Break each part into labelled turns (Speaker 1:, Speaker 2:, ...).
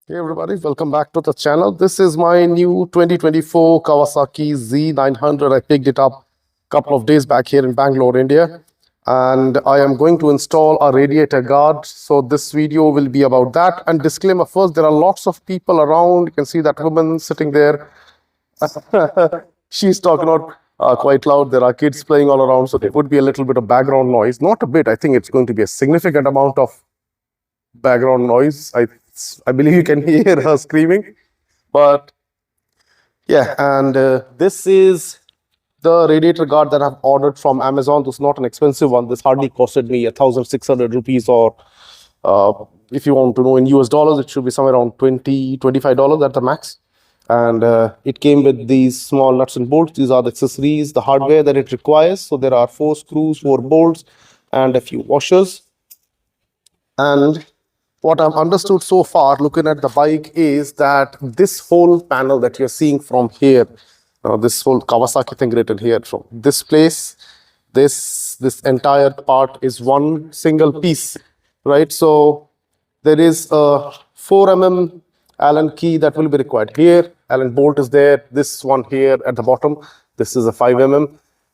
Speaker 1: Hey everybody, welcome back to the channel. This is my new 2024 Kawasaki Z900. I picked it up a couple of days back here in Bangalore, India. And I am going to install a radiator guard. So this video will be about that. And disclaimer first, there are lots of people around. You can see that woman sitting there. She's talking out quite loud. There are kids playing all around. So there would be a little bit of background noise. Not a bit. I think it's going to be a significant amount of background noise. I believe you can hear her screaming. But yeah, and this is the radiator guard that I've ordered from Amazon. This is not an expensive one. This hardly costed me 1,600 rupees, or if you want to know in US dollars, it should be somewhere around $25 at the max. And it came with these small nuts and bolts. These are the accessories, the hardware that it requires. So there are 4 screws, 4 bolts, and a few washers. And what I've understood so far, looking at the bike, is that this whole panel that you're seeing from here, this whole Kawasaki thing written here, from this place, this entire part is one single piece, right? So there is a 4 mm Allen key that will be required here. Allen bolt is there. This one here at the bottom, this is a 5 mm,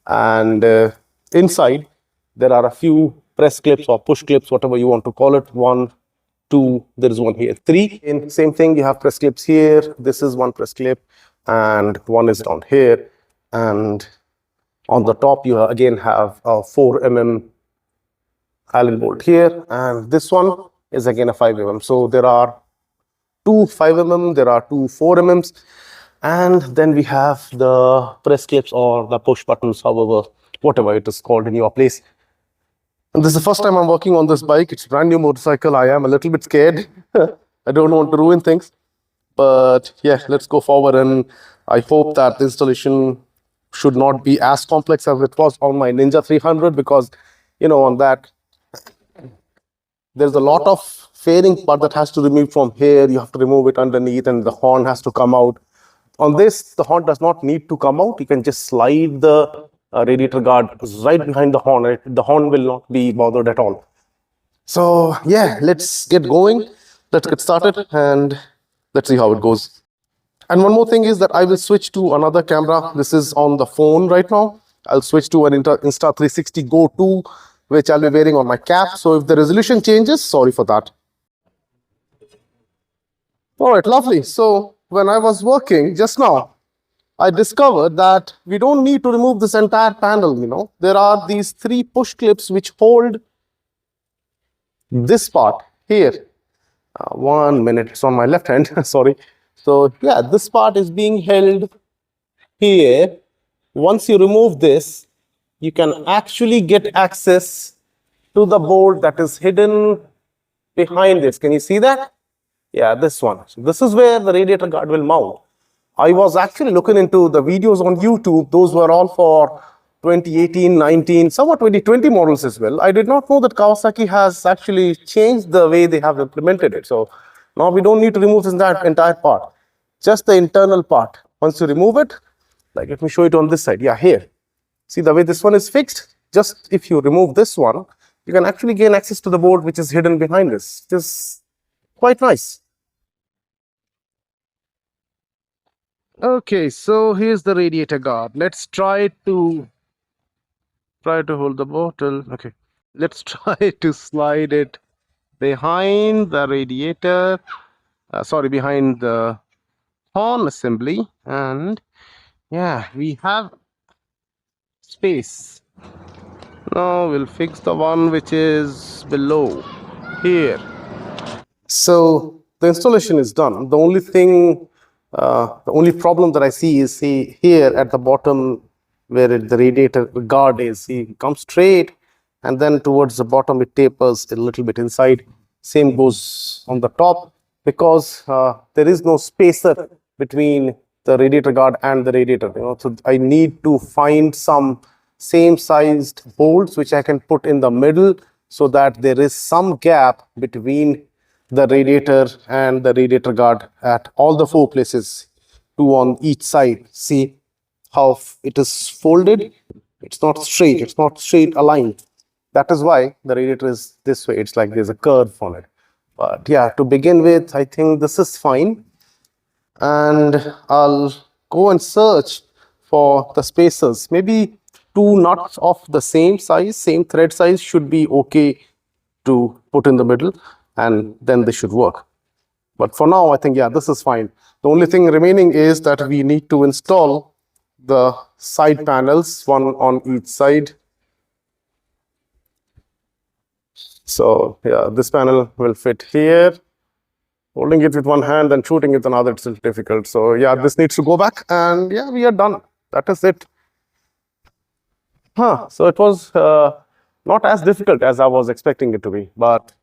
Speaker 1: and inside there are a few press clips or push clips, whatever you want to call it. 1, 2, there is one here. 3, in same thing, you have press clips here. This is one press clip, and one is down here. And on the top, you again have a 4 mm Allen bolt here, and this one is again a 5 mm. So there are 2 5 mm, there are 2 4 mm, and then we have the press clips or the push buttons, however, whatever it is called in your place. And this is the first time I'm working on this bike. It's a brand new motorcycle. I am a little bit scared. I don't want to ruin things. But yeah, let's go forward. And I hope that the installation should not be as complex as it was on my Ninja 300, because, on that, there's a lot of fairing part that has to remove from here. You have to remove it underneath, and the horn has to come out. On this, the horn does not need to come out. You can just slide the radiator guard right behind the horn. Right? The horn will not be bothered at all. So yeah, let's get going. Let's get started, and let's see how it goes. And one more thing is that I will switch to another camera. This is on the phone right now. I'll switch to an Insta360 Go 2, which I'll be wearing on my cap. So if the resolution changes, sorry for that. All right, lovely. So when I was working just now, I discovered that we don't need to remove this entire panel. There are these 3 push clips which hold this part here. 1 minute, it's on my left hand, sorry. So yeah, this part is being held here. Once you remove this, you can actually get access to the bolt that is hidden behind this. Can you see that? Yeah, this one. So this is where the radiator guard will mount. I was actually looking into the videos on YouTube. Those were all for 2018, 19, somewhat 2020 models as well. I did not know that Kawasaki has actually changed the way they have implemented it. So now we don't need to remove this entire part, just the internal part. Once you remove it, like, let me show it on this side. Yeah, here. See the way this one is fixed? Just if you remove this one, you can actually gain access to the board which is hidden behind this. It is quite nice. Okay, so here's the radiator guard. Let's try to hold the bottle. Okay, let's try to slide it behind the radiator. Behind the horn assembly. And yeah, we have space. Now we'll fix the one which is below here. So the installation is done. The only thing, the only problem that I see is, see here at the bottom where the radiator guard is, it comes straight, and then towards the bottom it tapers a little bit inside. Same goes on the top, because there is no spacer between the radiator guard and the radiator. So I need to find some same sized bolts which I can put in the middle, so that there is some gap between the radiator and the radiator guard at all the 4 places, 2 on each side. See how it is folded? It's not straight. It's not straight aligned. That is why the radiator is this way. It's like there's a curve on it. But yeah, to begin with, I think this is fine. And I'll go and search for the spacers. Maybe two nuts of the same size, same thread size should be okay to put in the middle, and then they should work. But for now, I think, yeah, this is fine. The only thing remaining is that we need to install the side panels, one on each side. So yeah, this panel will fit here. Holding it with one hand and shooting with another, it's difficult. So yeah, this needs to go back, and yeah, we are done. That is it. So it was not as difficult as I was expecting it to be. But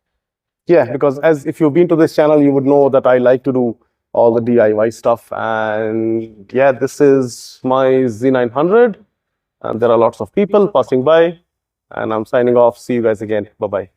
Speaker 1: yeah, because as if you've been to this channel, you would know that I like to do all the DIY stuff. And yeah, this is my Z900. And there are lots of people passing by. And I'm signing off. See you guys again. Bye-bye.